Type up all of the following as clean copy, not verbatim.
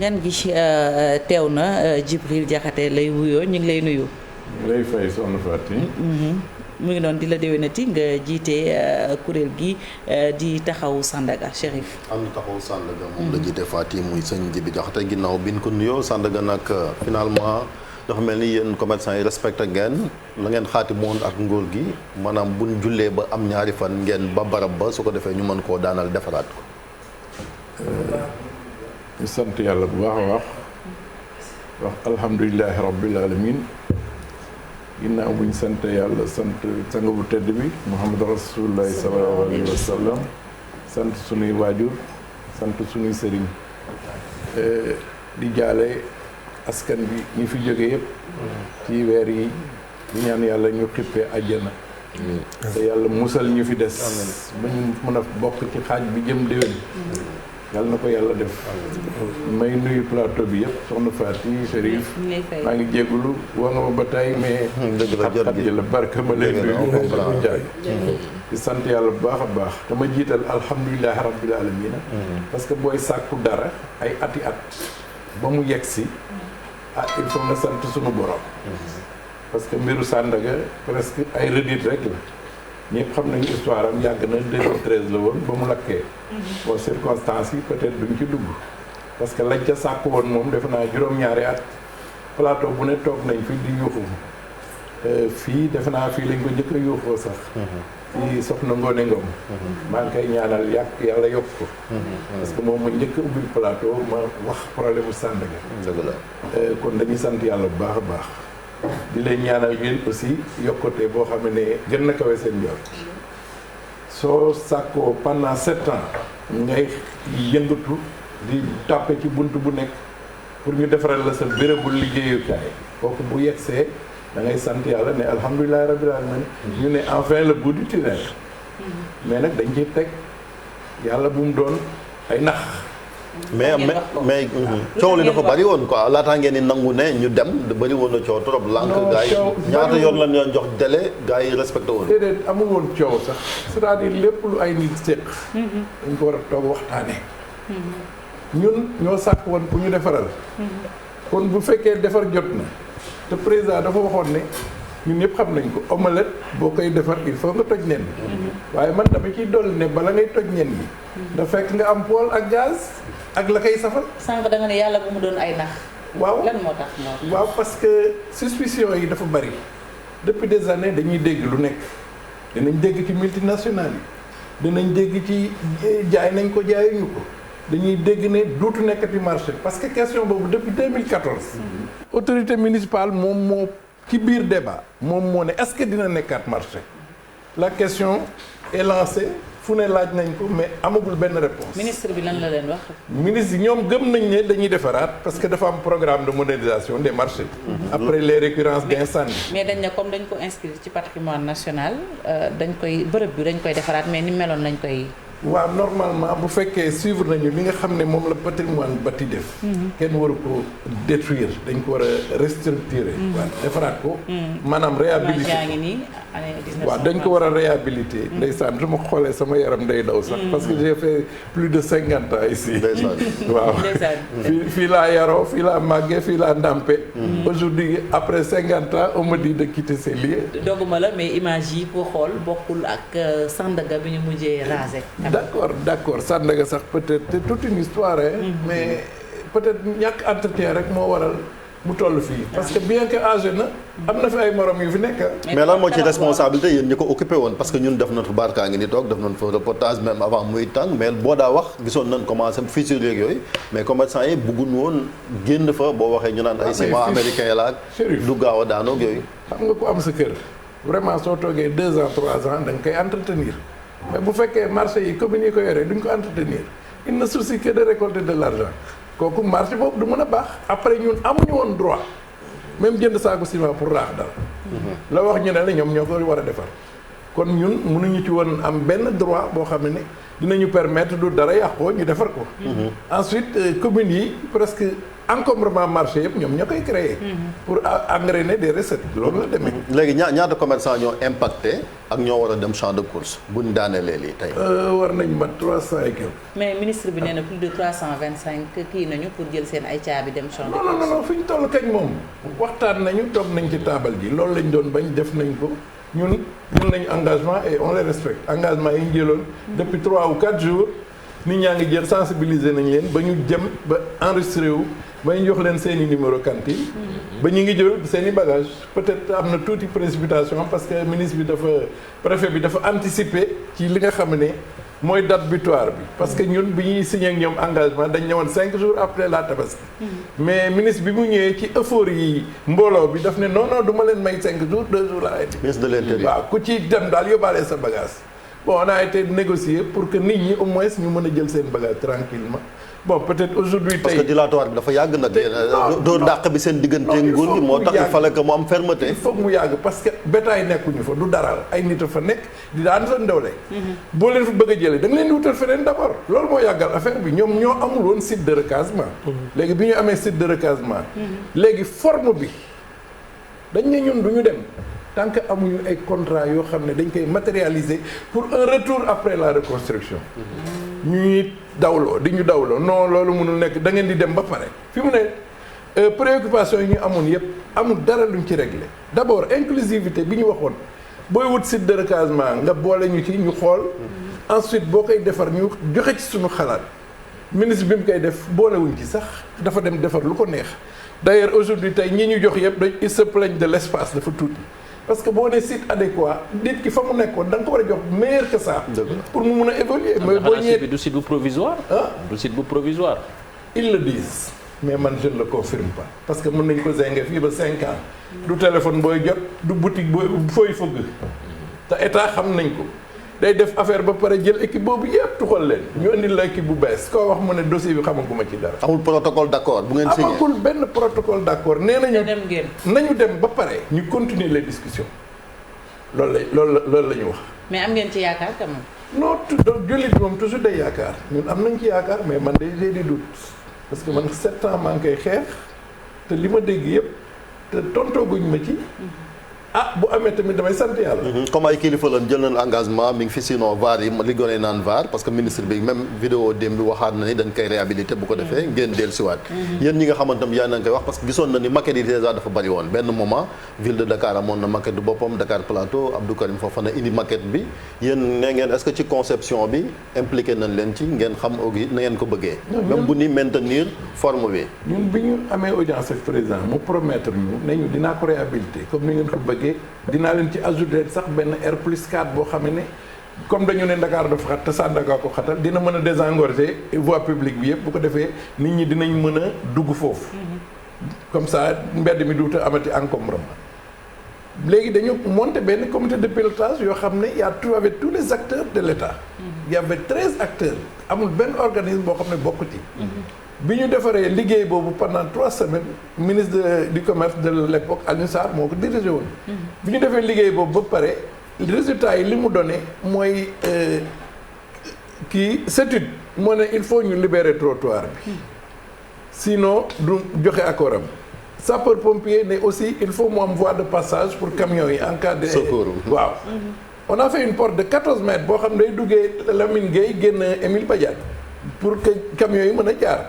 ngan gi teew na Djibril Diakhaté lay wuyoo ñu ngi lay nuyu. lay fay soxna Faty. mu ngi doon di la déwénati nga jiite kuréel gi di taxawu Sandaga Chérif. ànd taxawu Sandaga moom la jiite Faty muy sëñ Djibi Diakhaté ginnaaw bi ñu ko nuyoo Sandaga nag finalement dafa mel ni yéen commerçant yi respecté ngeen la ngeen xaati moon ak ngóor gi maanaam buñ jullee ba am ñaari fan ngeen ba barab ba su ko defee ñu mën koo daanal defaraat ko. ñu sant yàlla bu baax a wax alhamdulilahi rabbil alamin ginnaaw buñ sant yàlla sant sang bu tedd bi muhammad rasulullahi sallallahu alayhi wa sallam sant sunuy waajur sant sunuy sëriñ di jaale askan bi ñi fi jóge yëpp ci weer yi di ñaan yàlla ñu xippee àjjana te yàlla musal ñu fi des ba ñu mën a bokk ci xaaj bi jëm déwén yàlla na ko yàlla def may nuyu plateau bi yëpp soxna Faty Chérif maa ngi jégalu woo nga ma ba tey mais xat-xat ji la barke ma lay nuyu bu jaay di sant yàlla bu baax a baax dama jiital alhamdulilahi rabbil alamina parce que booy sàkku dara ay ati at ba mu yegg si il faut nga sant sunu borom parce que mbiru Sandaga presque ay redit rek la ñëpp xam nañu histoire am yàgg na 2013 la woon ba mu lakkee bon circonstances yi peut-être duñ ci dugg parce que lañ ca sàkk woon moom defe naa juróom-ñaari at plateau bu ne toog nañ fi di yuuxu fii defe naa fii lañ ko njëkk a yuuxoo sax ci soxna Ngoné Ngom maa ngi koy ñaanal yàlla yokk ko parce que moom ma njëkk a ubbi plateau ma wax problème bu Sandaga dëgg la kon dañuy sant yàlla bu baax a baax di leen ñaanal yéen aussi yokkute boo xam ne gën na kawe seen yoon soo sàkkoo pendant 7 ans ngay yëngatu di tàppe ci bunt bu nekk pour ñu defaral la sa bérébu liggéeyukaay kooku bu yegsee da ngay sant yàlla ne alhamdulilahi rabbil alamin ñu ne enfin le bout du tunnel mais nag dañ ciy teg yàlla bu mu doon ay nax mais coow li dafa bëri woon quoi laataa ngeen di nangu ne ñu dem bëri woon na coow trop lànk gars yi ñaata yoon lañ leen jox délai gars yi respecté woon déedéet amul woon coow sax c'est-à-dire lépp lu ay nit séq dañ ko war a toog waxtaane ñun ñoo sàkk woon ku ñu defaral kon bu fekkee defar jot na te président dafa waxoon ne ñun ñëpp xam nañ ko omelette boo koy defar il faut nga toj nen bi waaye man dama ciy dolli ne bala ngay toj nen bi da fekk nga am poêle ak gaz ak la koy safal. sànq da nga ne yàlla bu mu doon ay nax. waaw lan moo tax noonu. waaw parce que suspicion yi dafa bari depuis des années dañuy dégg lu nekk dinañ dégg ci multinationales yi dinañ dégg ci jaay nañ ko jaayuñu ko dañuy dégg ne duutu nekkati marché parce que question boobu depuis 2014. autorité municipale moom moo ci biir débat moom moo ne est-ce que dina nekkaat marché la question est lancée. fu ne laaj nañ ko mais amagul benn réponse ministre bi lan la leen wax. ministre yi ñoom gëm nañ ne dañuy defaraat parce que dafa am programme de modernisation des marchés. après les récurrences d'incendie. mais dañ ne comme dañ ko inscrire ci patrimoine national dañ koy bërëb bi dañ koy defaraat mais ni meloon lañ koy. waaw normalement bu fekkee suivre nañu li nga xam ne moom la patrimoine bâti def. kenn waru ko détruire dañ ko war a restructurer. waaw defaraat ko. maanaam réhabiliter waaw dañ ko war a réhabiliter. ndeysaan su ma xoolee sama yaram day daw sax. parce que j'ai fait plus de 50 ans ici. waaw fii laa yaroo fii laa màggee fii laa ndàmpe. aujourd'hui après 50 ans on me dit de quitter ces lieux. doguma la mais image yi ko xool bokkul ak Sandaga bi ñu mujjee rasé. d'accord Sandaga sax peut-être c'est toute une histoire mais peut-être ñàkk entretien rek moo waral mu toll fii parce que bien que âgé na am na fi ay morom yu fi nekk. mais lan moo ci responsabilité yéen ñi ko occupé woon parce que ñun def nañ fa barkaa ngi ni toog def nañ fa reportage même avant muy tàng mais boo daa wax gisoon nañ commencé fissure yeeg yooyu mais commerçant yi bëgguñ woon génn fa boo waxee ñu naan ay ciment américain la ak du gaaw a daanoog yooyu. xam nga ko am sa kër vraiment soo toogee 2 ans 3 ans da nga koy entretenir mais bu fekkee marché yi communes yi ko yoree duñ ko entretenir il ne soucie que de récolter de l'argent kooku marché boobu du mën a baax après ñun amuñu woon droit même jënd saako ciment pour raax dara la wax ñu ne la ñoom ñoo ko war a defar kon ñun mënuñu ci woon am benn droit boo xam ne dinañu permettre du dara yàqoo ñu defar ko. Ensuite communes yi presque encombrement marché yëpp ñoom ñoo koy créer pour engrainer des recettes loolu la demee. léegi ñaata commerçant ñoo impacté ak ñoo war a dem champ de course buñ daanelee lii tey. war nañ mat 300 et quelques. mais ministre bi nee na plus de 325 kii nañu pour jël seen ay caabi dem champ de course. non fi ñu toll kañ moom waxtaan nañu toog nañ ci taabal ji loolu lañ doon bañ def nañ ko ñun nañu engagement et on les respecte engagement yi ñu jëloon depuis 3 ou 4 jours nit ñaa ngi jël sensibiliser nañ leen ba ñu jëm ba enregistré wu ba ñu jox leen seen i numéro cantine ba ñu ngi jël seen i bagage peut-être am na tuuti précipitation parce que ministre bi préfet bi dafa anticiper ci li nga xam ne mooy date butoir bi parce que ñun bi ñuy signé ak ñoom engagement dañ ñëwoon 5 jours après la tabaski mais ministre bi mu ñëwee ci euphorie yi mbooloo bi daf ne non du ma leen may 5 jours 2 jours la ministre de l'Intérieur waaw ku ci dem daal yóbbaale sa bagage bon on a été négocié pour que nit ñi au moins ñu mën a jël seen bagage tranquillement bon peut-être aujourd'hui tey parce que dilatoire bi dafa yàgg nag. doo dàq bi seen diggante nguur gi moo tax il fallait que mu am fermeté. il faut mu yàgg parce que bétail nekkuñu fa du dara ay nit a fa nekk di daan seen doole. boo leen fa bëgg a jëlee da nga leen di wutal feneen d'abord. loolu moo yàggal affaire bi ñoom ñoo amul woon site de recasement. léegi bi ñu amee site de recasement. léegi forme bi dañ ne ñun du ñu dem tant que amuñu ay contrat yoo xam ne dañ koy matérialiser pour un retour après la reconstruction. ñuy dawloo di ñu dawloo non loolu mënul nekk da ngeen di dem ba pare fi mu ne préoccupation yi ñu amoon yëpp amul dara luñ ci réglé d'abord inclusivité bi ñu waxoon booy wut site de recasement nga boole ñu ci ñu xool ensuite boo koy defar ñu joxe ci suñu xalaat ministre bi mu koy def boolewuñ ci sax dafa dem defar lu ko neex d'ailleurs aujourd'hui tey ñi ñu jox yëpp dañ il se plaigne de l'espace dafa tuuti parce que boo nee site adéquat nit ki fa mu nekkoon da nga ko war a jox meilleur que ça. pour mu mun a évoluer. mais boo ñëwee du site bu provisoire. du site bu provisoire. ils le disent mais man je ne le confirme pas parce que mën nañ ko zinge fii ba 5 ans. du téléphone booy jot du boutique booy fooy fëgg. te état xam nañ ko day def affaire ba pare jël équipe boobu yëpp tuxal leen ñu indil la équipe bu bees koo wax mu ne dossier bi xamaguma ci dara. amul protocole d'accord bu ngeen signé amagul benn protocole d'accord nee nañu. nañu dem ba pare ñu continuer les discussions loolu la ñu wax. mais am ngeen ci yaakaar quand même. non jullit moom toujours day yaakaar ñun am nañ ci yaakaar mais man day di doute parce que man 7 ans maa ngi koy xeex te li ma dégg yëpp te tontooguñ ma ci. bu amee tamit damay sant yàlla. comme ay kilifa lañ jël nañ engagement mi ngi fi sinon VAR yi li gone naan VAR parce que ministre bi même vidéo démb bi waxaat na ni dañ koy réhabilité bu ko defee ngeen dellusiwaat. yéen ñi nga xamante ne yaa nañ koy wax parce que gisoon na ni maquette yi déjà dafa bari woon benn moment ville de Dakar amoon na maquette du boppam Dakar Plateau Abdou Karim Fofana indi maquette bi yéen ne ngeen est-ce que ci conception bi impliqué nañ leen ci ngeen xam aussi na ngeen ko bëggee. même bu ni maintenir forme bi. ñun bi ñu amee audience ak président mu promettre ñu ne ñu dinaa ko réhabilité comme ni ngeen ko bëggee. dinaa leen ci ajouter sax benn R+4 boo xam ne comme dañu ne Dakar dafa xat te Sandaga ko xatal dina mën a désengorger voie publique bi yëpp bu ko defee nit ñi dinañ mën a dugg foofu. comme ça mbedd mi duuta amati encombrement. léegi dañu monter benn comité de pilotage yoo xam ne y a avec tous les acteurs de l'État. il y avait 13 acteurs amul benn organisme boo xam ne bokk ci. bi ñu defaree liggéey boobu pendant 3 semaines ministre du commerce de l'époque Alioune Sarr moo ko dirigé woon. bi ñu defee liggéey boobu ba pare résultat yi li mu donné mooy CETUD moo ne il faut ñu libérer trottoir bi sinon du joxe accord am sapeur pompier ne aussi il faut mu am voie de passage pour camions yi en cas de secours. waaw on a fait une porte de 14 mètres boo xam ne day duggee Lamine Gueye génn Émile Badiane pour que camions yi mën a jaar.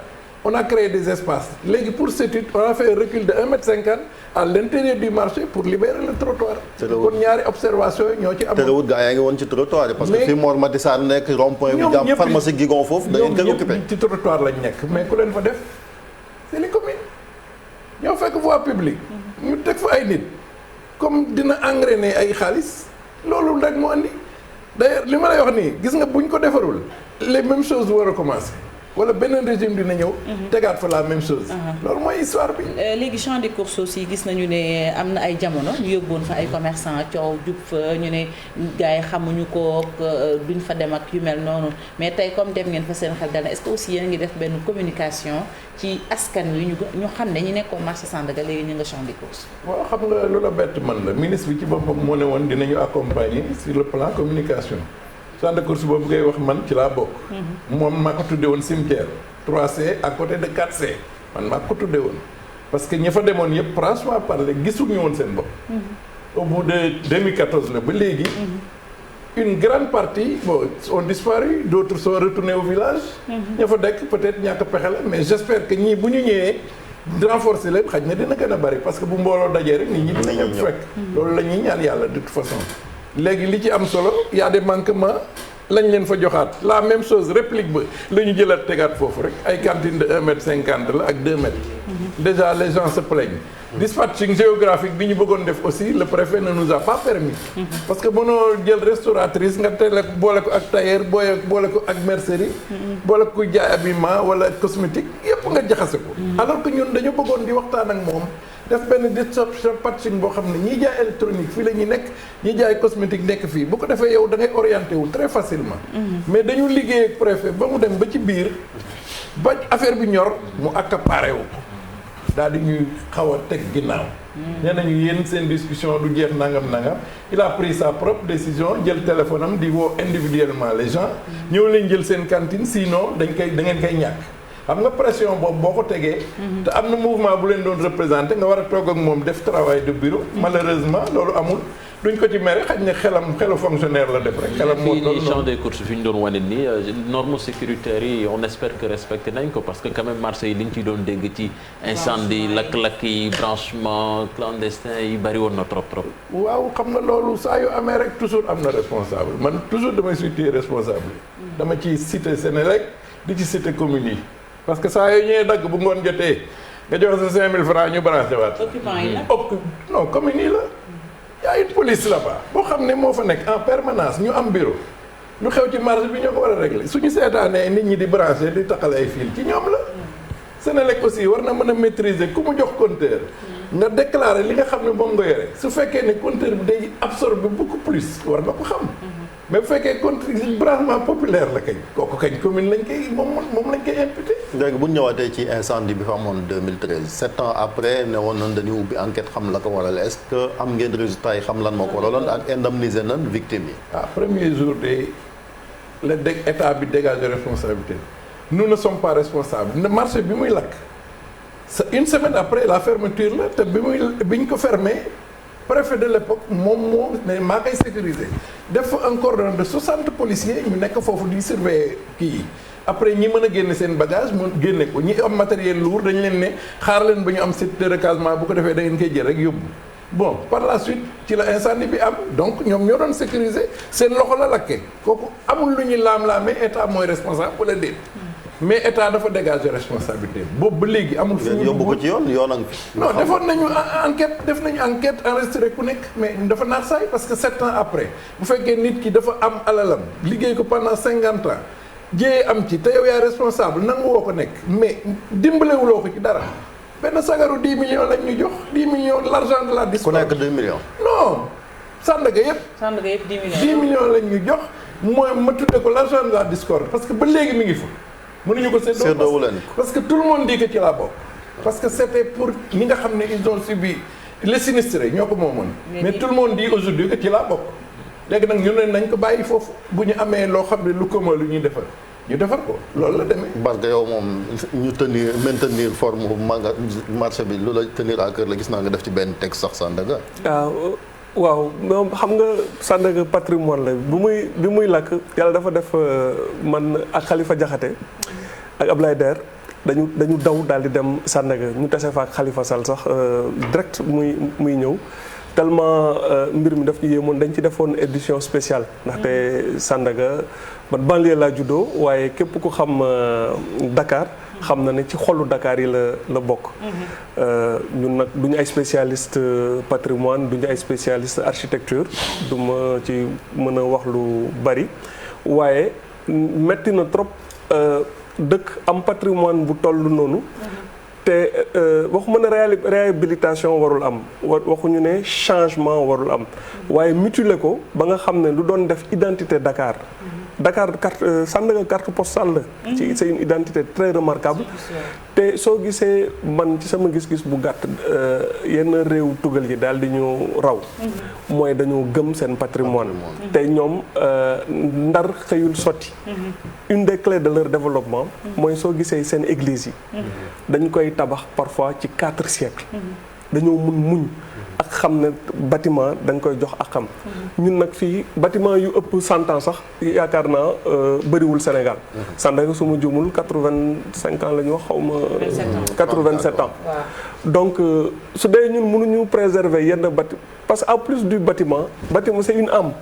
on a créé des espaces léegi pour CETUD on a fait un recul de 1,50 m à l'intérieur du marché pour libérer le trottoir. kon ñaari observation yi ñoo ci am. terewut gaa yaa ngi woon ci trottoir yi. parce que fi Mor Mati Sarr nekk rond point bi jàpp pharmacie Guigon foofu. da ngeen koy occupé ci trottoir lañ nekk mais ku leen fa def c'est les communes ñoo fekk voie publique. ñu teg fa ay nit comme dina engrainer ay xaalis loolu rek moo andi d'ailleurs li ma lay wax nii gis nga buñ ko defarul les mêmes choses war a commencer. wala beneen régime dina ñëw. tegaat fa la même chose. loolu mooy histoire bi. léegi champ des courses aussi gis nañu ne am na ay jamono ñu yóbboon fa ay commerçant coow jub fa ñu ne gars yi xamuñu ko duñ fa dem ak yu mel noonu mais tey comme dem ngeen fa seen xel dal na est-ce que aussi yéen a ngi def benn communication ci askan wi ñu xam ne ñi nekkoon marché Sandaga léegi ñu nga champ des courses. waaw xam nga lu la bett man la ministre bi ci boppam moo ne woon dinañu accompagner sur le plan communication. champ de course boobu ngay wax man ci laa bokk. moom maa ko tuddee woon cimetière 3C à côté de 4C man maa ko tuddee woon parce que ñi fa demoon yëpp franchement parler gisuñu woon seen bopp. au bout de 2014 la ba léegi. une grande partie ont disparu d'autres sont retournés au village. ña fa dekk peut-être ñàkk pexe la mais j'espère que ñii bu ñu ñëwee renforcer leen xaj na dina gën a bari parce que bu mbooloo dajee rek nit ñi dina ñëw fekk. loolu la ñuy ñaan yàlla de toute façon. léegi li ci am solo y a des manquements lañ leen fa joxaat la même chose réplique ba la ñu jëlaat tegaat foofu rek ay cantine de 1,50 m la ak 2 mètres. déjà les gens se plaignent. dispatching géographique bi ñu bëggoon def aussi le préfet ne nous a pas permis. parce que mënoo jël restauratrice nga teel boole ko ak tailleur boole ko ak mercerie. boole ko jaay habillement wala cosmétique yëpp nga jaxase ko. alors que ñun dañu bëggoon di waxtaan ak moom. def benn dispatching boo xam ne ñiy jaay électronique fii la ñuy nekk ñiy jaay cosmétique nekk fii bu ko defee yow da ngay orienté wu très facilement. mais dañu liggéey ak préfet ba mu dem ba ci biir ba affaire bi ñor mu accaparé wu. daal di ñuy xaw a teg ginnaaw. nee nañu yéen seen discussion du jeex nangam. il a pris sa propre décision jël téléphone am di woo individuellement les gens. ñëw leen jël seen cantine sinon da ngeen koy ñàkk. xam nga pression boobu boo ko tegee. te am na mouvement bu leen doon représenté nga war a toog ak moom def travail de bureau. malheureusement loolu amul duñ ko ci mere xaj ne xelu fonctionnaire la def rek. xelam moo doon champ des courses fi ñu doon wane nii normes sécuritaires yi on espère que respecté nañ ko parce que quand même marché yi li ñu ciy doon dégg ci incendie lakk-lakk yi branchement clandestin yi bari woon na trop. waaw xam nga loolu saa yu amee rek toujours am na responsable man toujours damay situer responsable dama ci cité Sénélec di ci cité communes yi. parce que saa yoo ñëwee dagg bu ngoon jotee nga joxe sa 5000 francs ñu branché waat. occupant yi la non commune yi la. y a une police là-bas boo xam ne moo fa nekk en permanence ñu am bureau lu xew ci marché bi ñoo ko war a régler suñu seetaanee nit ñi di branché di taxal ay fil ci ñoom la. Sénélec aussi war na mën a maîtriser ku mu jox compteur. nga déclarer li nga xam ne moom nga yore su fekkee ne compteur bi day absorber beaucoup plus war nga ko xam. mais bu fekkee compteur branchement populaire la kañ kooku kañ commune lañ koy moom lañ koy imputé. léegi bu ñu ñëwaatee ci incendie bi fa amoon 2013 7 ans après ne woon nañ dañuy ubbi enquête xam la ko waral est-ce que am ngeen résultat yi xam lan moo ko waraloon ak indemniser nañ victimes yi. premier jour de la état bi dégage responsabilité nous ne sommes pas responsables ne marché bi muy lakk c'est une semaine après la fermeture la te bi ñu ko fermé. préfet de l'époque moom ne maa koy sécuriser def fa un cordon de 60 policiers ñu nekk foofu di surveiller kii yi après ñi mën a génne seen bagage mu génne ko ñi am matériel lourd dañu leen ne xaar leen ba ñu am site de recasement bu ko defee da ngeen koy jël rek yóbbu bon par la suite ci la incendie bi am donc ñoom ñoo doon sécuriser seen loxo la lakke kooku amul lu ñuy laam-laamee état mooy responsable wala déet mais état dafa dégager responsabilité boobu ba léegi amul. fu ñu yóbbu ko ci yoon ak non defoon nañu enquête enregistré ku nekk mais dafa naax saay parce que 7 ans après bu fekkee nit ki dafa am alalam liggéey ko pendant 50 ans jéyee am ci te yow yaay responsable nangu woo ko nekk mais dimbalewuloo ko ci dara benn sagaru 10 millions lañ ñu jox 10 millions l'argent de la discorde. ku nekk 2 millions. non Sandaga yëpp. Sandaga yëpp 10 millions. 10 millions lañ ñu jox mooy ma tudde ko l'argent de la discorde parce que ba léegi mi ngi fa. mënuñu ko séddoo parce que tout le monde dit que ci laa bokk parce que c'était pour ñi nga xam ne ils ont subi les sinistrés ñoo ko moomoon mais tout le monde dit aujourd'hui que ci laa bokk léegi nag ñu ne nañ ko bàyyi foofu bu ñu amee loo xam ne lu commun lu ñuy defar ñu defar ko loolu la demee. parce que yow moom ñu maintenir forme marché bi lu la tenir à cœur la gis naa nga def ci benn texte sax Sandaga. waaw moom xam nga Sandaga patrimoine la bi muy lakk yàlla dafa def man ak Khalifa Diakhaté ak Ablaye Der dañu daw daal di dem Sandaga ñu tase fa ak Khalifa Sall sax direct muy ñëw tellement mbir mi daf ñu yéemoon dañ ci defoon édition spéciale ndaxte Sandaga man banlieue laa juddoo waaye képp ku xam Dakar xam na ne ci xolu Dakar yi la bokk. ñun nag du ñu ay spécialiste patrimoine du ñu ay spécialiste architecture du ma ci mën a wax lu bari waaye metti na trop dëkk am patrimoine bu toll noonu te waxuma ne réhabilitation warul am waxuñu ne changement warul am waaye mutuler ko ba nga xam ne lu doon def identité Dakar carte Sandaga carte postale la ci c'est une identité très remarquable te soo gisee man ci sama gis-gis bu gàtt yenn réew tugal yi daal di ñu raw mooy dañoo gëm seen patrimoine te ñoom ndar xëyul sotti une des clés de leur développement mooy soo gisee seen église yi dañ koy tabax parfois ci 4 siècles dañoo muñ ak xam ne bâtiment dañ koy jox ak xam ñun nag fii bâtiment yu ëpp 100 ans sax yaakaar naa bëriwul Sénégal Sandaga su ma juumul 85 ans la ñu wax xaw ma 87 ans donc su dee ñun mënuñu préserver yenn parce que en plus du bâtiment c'est une âme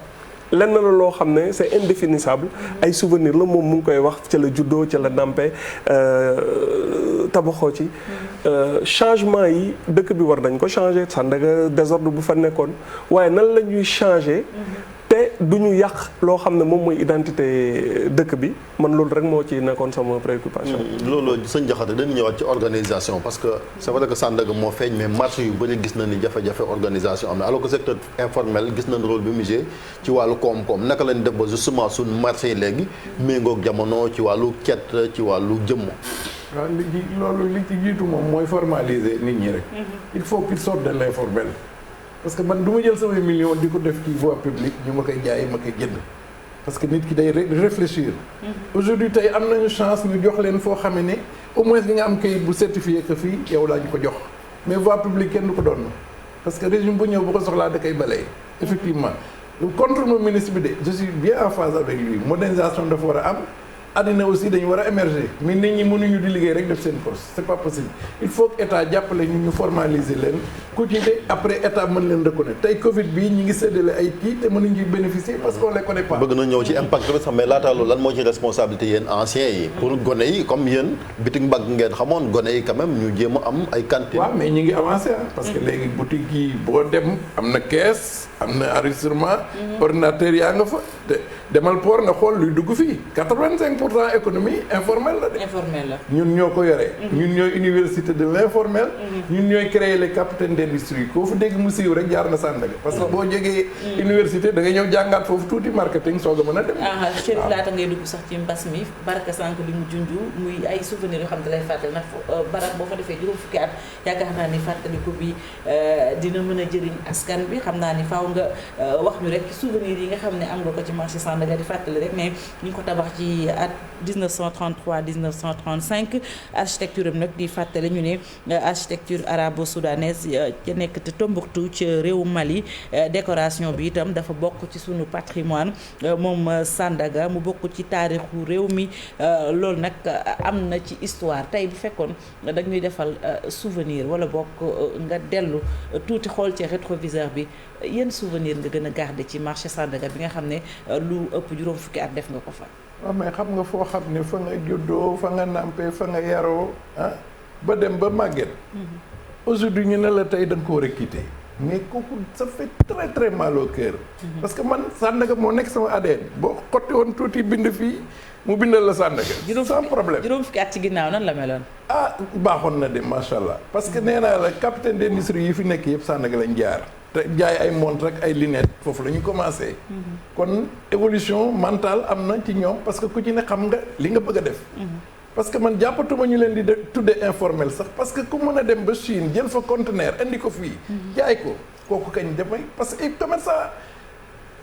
lenn la loo xam ne c'est indéfinissable ay souvenirs la moom mu ngi koy wax ca la juddoo ca la nampé tabaxoo ci changement yi dëkk bi war nañ ko changer Sandaga désordre bu fa nekkoon waaye nan la ñuy changer te du ñu yàq loo xam ne moom mooy identité dëkk bi man loolu rek moo ci nekkoon sama préoccupation. loolu sëñ Diakhaté dañu ñëwaat ci organisation parce que c'est vrai que Sandaga moo feeñ mais marché yu bëri gis na ni jafe-jafe organisation am na alors que secteur informel gis nañ rôle bi mu joué ci wàllu koom-koom naka lañ def ba justement suñ marché yi léegi méngoog jamono ci wàllu cet ci wàllu jëmm. waaw li ci jiitu moom mooy formaliser nit ñi rek. il faut qu'ils sortent de l'informel. parce que man du ma jël samay millions di ko def ci voie publique ñu ma koy jaay ma koy jënd parce que nit ki day réfléchir. aujourd'hui tey am nañu chance ñu jox leen foo xamee ne au moins di nga am kayit bu certifié que fii yow laa ñu ko jox mais voie publique kenn du ko doon parce que régime bu ñëw bu ko soxlaa da koy balee effectivement contre mon ministre bi de je suis bien en phase avec lui modernisation dafa war a am. àddina aussi dañu war a émerger mais nit ñi mënuñu di liggéey rek def seen poste c'est pas possible il faut que état jàppale ñu formaliser leen ku ci de après état mën leen reconnaître tey Covid bii ñi ngi séddale ay kii te mënuñu bénéficier parce qu'on les connaît pas. bëgg na ñëw ci impact bi sax mais laata loolu lan moo ci responsabilité yéen anciens yi. pour gone yi comme yéen bitig mbagg ngeen xamoon gone yi quand même ñu jéem a am ay cantines. waaw mais ñi ngi avancé parce que léegi boutique yi boo dem am na caisse am na enregistrement. ordinateur yaa nga fa te demal port nga xool luy dugg fii 85% économie informelle la de. informel la ñun ñoo ko yore. ñun ñooy université de l'informel. ñun ñooy créer les capitaines d'industrie koo fu dégg mu siiw rek jaar na Sandaga. parce que boo jógee université da nga ñëw jàngaat foofu tuuti marketing soog a mën a dem. Chérif laata ngay dugg sax ci mbas mi barka sànq li mu junj muy ay souvenirs yoo xam ne lay fàttali ndax barab boo fa defee juróom fukki at yaakaar naa ni fàttaliku bi dina mën a jëriñ askan bi xam naa ni faaw nga wax ñu rek souvenirs yi nga xam ne am nga ko ci marché Sandaga di fàttali rek mais ñu ngi ko tabax ci at 1933 1935 architecture am nag di fàttali ñu ne architecture arabo-soudanaise ca nekk te Tombouctou ci réewu Mali décoration bi itam dafa bokk ci sunu patrimoine moom Sandaga mu bokk ci taarixu réew mi loolu nag am na ci histoire tey bu fekkoon dañuy defal souvenir wala bokk nga dellu tuuti xool ci rétroviseur bi yenn souvenir nga gën a garder ci marché Sandaga bi nga xam ne lu ëpp juróom fukki at def nga ko fa. waaw mais xam nga foo xam ne fa nga juddoo fa nga nampé fa nga yaroo ba dem ba màgget. aujourd'hui ñu ne la tey da nga ko war a quitter mais kooku ça fait très très mal au cœur. parce que man Sandaga moo nekk sama ADN boo xotti woon tuuti bind fii mu bindal la Sandaga. sans problème juróom fukki at ci ginnaaw nan la meloon. baaxoon na de macha allah parce que nee naa la capitaine d'industrie yi fi nekk yëpp Sandaga lañ jaar. te jaay ay montre rek ay lunettes foofu la ñu commencé. kon évolution mentale am na ci ñoom parce que ku ci ne xam nga li nga bëgg a def. parce que man jàppatuma ñu leen di tudde informel sax parce que ku mën a dem ba Chine jël fa conteneur indi ko fii. jaay ko kooku kañ damay parce que commerçant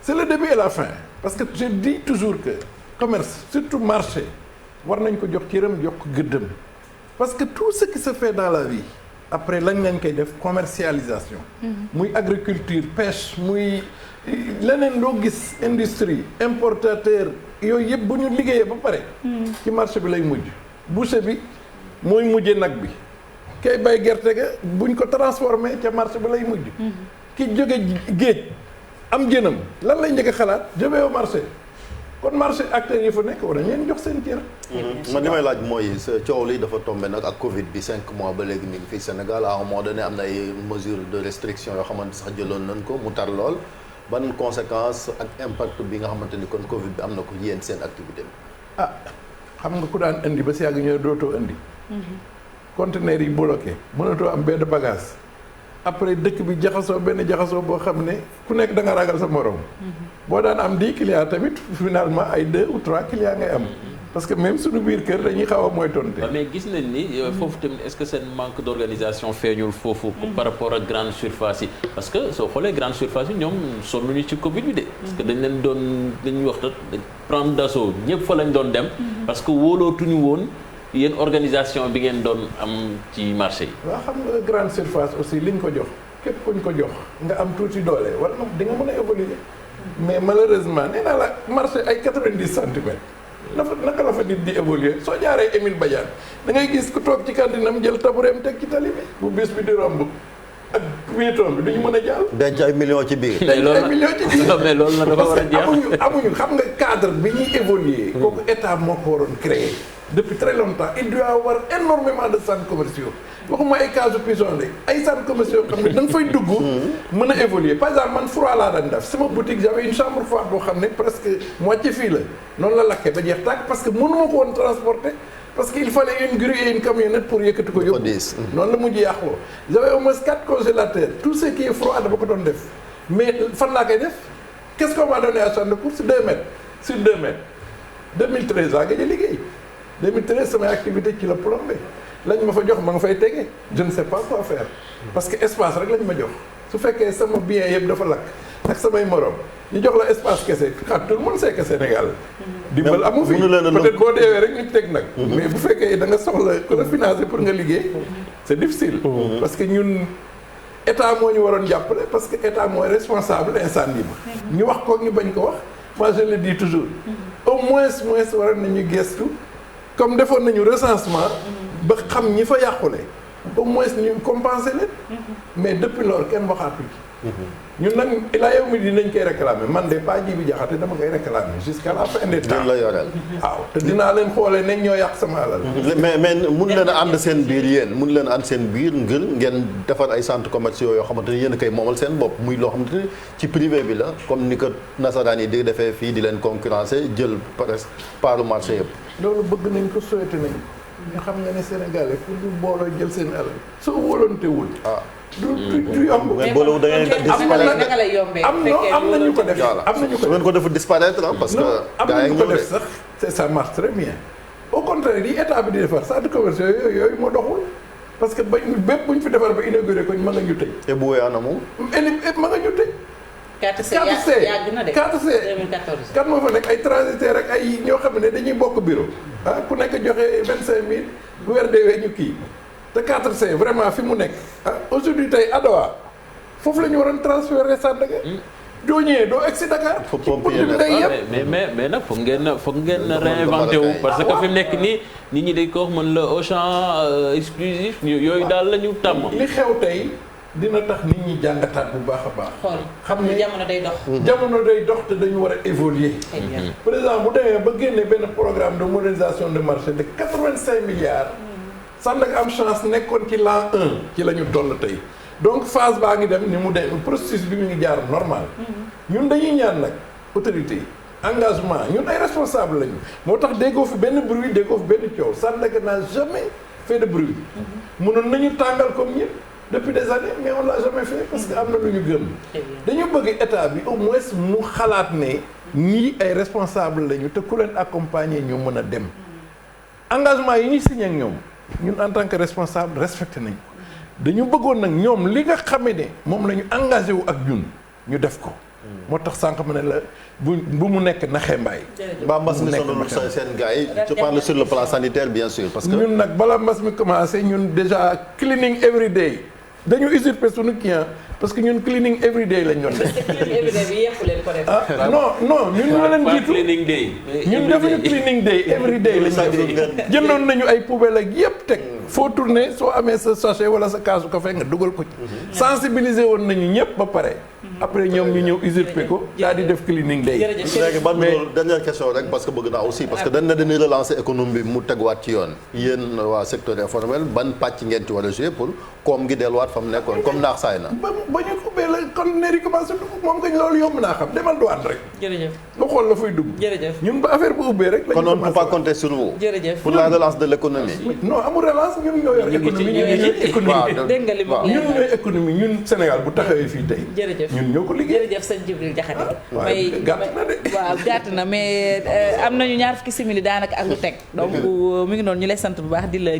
c'est le début et la fin parce que je dis toujours que commerce surtout marché war nañ ko jox cëram jox ko gëddëm parce que tout ce qui se fait dans la vie. après lañ lañ koy def commercialisation. muy agriculture pêche muy leneen loo gis industrie importateur yooyu yëpp bu ñu liggéeyee ba pare. ci marché bi lay mujj. boucher bi mooy mujjee nag bi kay bay gerte ga buñ ko transformé ca marché bi lay mujj. ki jóge géej am jënam lan lay njëkk a xalaat je vais au marché. kon marché acteurs yi fa nekk war nañ leen jox seen cër. man li may laaj mooy coow li dafa tombé nag ak Covid bi 5 mois ba léegi mi ngi fii Sénégal à un moment donné am na ay mesures de restriction yoo xamante sax jëloon nañ ko mu tar lool ban conséquence ak impact bi nga xamante ni kon Covid bi am na ko yéen seen activité bi. xam nga ku daan indi ba si yàgg ñëw dootoo indi. conteneur yi bloqué mënatoo am benn bagage. après dëkk bi jaxasoo boo xam ne ku nekk da nga ragal sa morom. boo daan am 10 clients tamit finalement ay 2 ou 3 clients ngay am. parce que même suñu biir kër dañuy xaw a mooy tonte. mais gis nañ ni foofu tamit est-ce que seen manque d'organisation feeñul foofu. par rapport ak grande surface yi. parce que soo xoolee grande surface yi ñoom sonnuñu ci Covid bi de. parce que dañ leen doon dañuy wax prendre d'assaut ñëpp fa lañ doon dem. parce que wóolootuñu woon. yéen organisation bi ngeen doon am ci marché yi. waaw xam nga grande surface aussi liñ ko jox képp kuñ ko jox nga am tuuti doole war na di nga mën a évoluer. mais malheureusement nee naa la marché ay 90 centimètres. naka la fa nit di évoluer soo jaaree Émile Badiane da ngay gis ku toog ci kantinam jël taboureem teg ci tali bi bu bés bi di romb ak piéton bi duñu mën a jàll. denc ay millions ci biir. denc ay millions ci biir mais loolu la dafa war a jeex amuñu xam nga cadre bi ñuy évoluer. kooku état moo ko waroon créer. depuis très longtemps il doit avoir énormément de centres commerciaux waxuma ay cases pigeon de ay centres commerciaux xam ne da nga fay dugg. mën a évoluer par exemple man froid laa daan def sama boutique j'avais une chambre froide boo xam ne presque moitié fii la noonu la lakkee ba jeex tàkk parce que mënuma ko woon transporter parce que il fallait une grue et une camionnette pour yëkkati ko yóbbu. noonu la mujj yàqoo. j'avais au moins 4 congélateurs tout ce qui est froid dama ko doon def mais fan laa koy def qu'est-ce qu'on m'a donné à champ de course 2 mètres sur 2 mètres 2013 laa gëj a liggéey. 2013 samay activité ci la plombé lañ ma fa jox ma nga fay tege je ne sais pas quoi faire parce que espace rek lañ ma jox su fekkee sama bien yëpp dafa lakk ak samay morom ñu jox la espace kese ah tout le monde sait que Sénégal dimbal amu fi peut-être boo deewee rek ñu teg nag mais bu fekkee da nga soxla ko la financer pour nga liggéey c'est difficile parce que ñun état moo ñu waroon jàppale parce que état mooy responsable incendie ba ñu wax ko ñu bañ ko wax moi je le dis toujours au moins waroon nañu gestu comme defoon nañu recensement ba xam ñi fa yàqule au moins ñu compenser leen mais depuis loolu kenn waxaatu ci ñun nag ilaa yow mi dinañ koy réclamer man de pas ji bi jaxate dama koy réclamer jusqu'à la fin des temps la yoreel waaw te dinaa leen xoolee nañ ñoo yàq sama alal mais mun leen a ànd seen biir yéen mun leen a ànd seen biir ngir ngeen defar ay centres commerciaux yoo xamante ni yéen a koy moomal seen bopp muy loo xamante ni ci privé bi la comme ni ko nasaraan yi di defee fii di leen concurrencer jël presque part du marché yëpp loolu bëgg nañ ko souhaité nañ ñu xam nga ne Sénégalais pour ñu booloo jël seen alal soo wóolantewul du yomb mais booloo da ngeen am na ñu ko def am na ñu ko ngeen ko def disparaître parce que am na ñu ko def sax c'est ça marche très bien au contraire yi état bi di defar centres commerciaux yooyu moo doxul parce que ba bépp bu ñu fi defar ba inauguré ko ma nga ñu tëj te bu wee anamu ma nga ñu tëj 4C yàgg na de 4C 2014 kan moo fa nekk ay transitaires rek ay ñoo xam ne dañuy bokk bureau ku nekk joxe 25000 bu weer deewee ñu kii te 4C vraiment fi mu nekk aujourd'hui tey Adowa foofu la ñu waroon transférer Sandaga doo ñëwee doo egg si Dakar. mais nag foog ngeen réinventé wu parce que fi mu nekk nii nit ñi dañ ko wax mën la Auchan exclusif yooyu daal la ñu tàmm. li xew tey dina tax nit ñi jàngataat bu baax a baax. xool xam ne jamono day dox. jamono day dox te dañu war a évoluer. président bu demee ba génne benn programme de modernisation de marché de 85 milliards. Sandaga am chance nekkoon ci l'an 1 ci la ñu toll tey. donc phase baa ngi dem ni mu dem processus bi mu ngi jaar normal. ñun dañuy ñaan nag autorité engagement ñun ay responsable lañu. moo tax déggoo fi benn bruit déggoo fi benn coow Sandaga n'a jamais fait de bruit. mënoon nañu tàngal comme ñëpp. depuis des années mais on l'a jamais fait parce que am na lu ñu gëm dañu bëgg état bi au moins mu xalaat ne ñii ay responsable lañu te ku leen accompagner ñu mën a dem engagement yi ñuy signé ak ñoom ñun en tant que responsable respecté nañ ko dañu bëggoon nag ñoom li nga xame ne moom la ñu engagé wu ak ñun ñu def ko moo tax sànq ma ne la bu mu nekk naxee mbaay mbaa mbas mi sonal seen gars yi je parle sur le plan sanitaire bien sûr parce que ñun nag balaa mbas mi commencé ñun déjà cleaning every day dañu usurper suñu client parce que ñun cleaning every day lañ doon def. cleaning every day bi yëpp leen ko def. non ñun ñoo leen jiitu cleaning day. ñun defuñu cleaning day every day lañ def jëndoon nañu ay poubelle ak yëpp teg. foo tourné soo amee sa sachet wala sa kaasu café nga dugal ko ci. sensibiliser woon nañu ñëpp ba pare. après ñoom ñu ñëw usurper ko daal di def cleaning day. léegi ban loolu dernière question rek parce que bëgg naa aussi parce que dañ ne dañuy relancer économie bi mu teguwaat ci yoon. yéen waa secteur informel ban pàcc ngeen ci war a jouer pour koom gi delluwaat fa mu nekkoon comme naax saay na. ba ñu ubbee la conteneur yi commencé dugg moom kañ loolu yomb naa xam demal douane rek. jërëjëf nga xool la fay dugg. jërëjëf ñun ba affaire bu ubbee rek. kon on ne peut pas compter sur vous. jërëjëf pour la relance de l'économie. non amul relance ñun ñoo yor économie ñun ñooy économie. dégg nga li mu ñun ñooy économie ñun Sénégal bu taxawee fii tey. jërëjëf ñun ñoo ko liggéey. jërëjëf sëñ Djibril Diakhaté. waaye gàtt na de. waaw gàtt na mais am nañu ñaar fukki simili daanaka ak lu teg donc mi ngi noonu ñu lay sant bu baax di la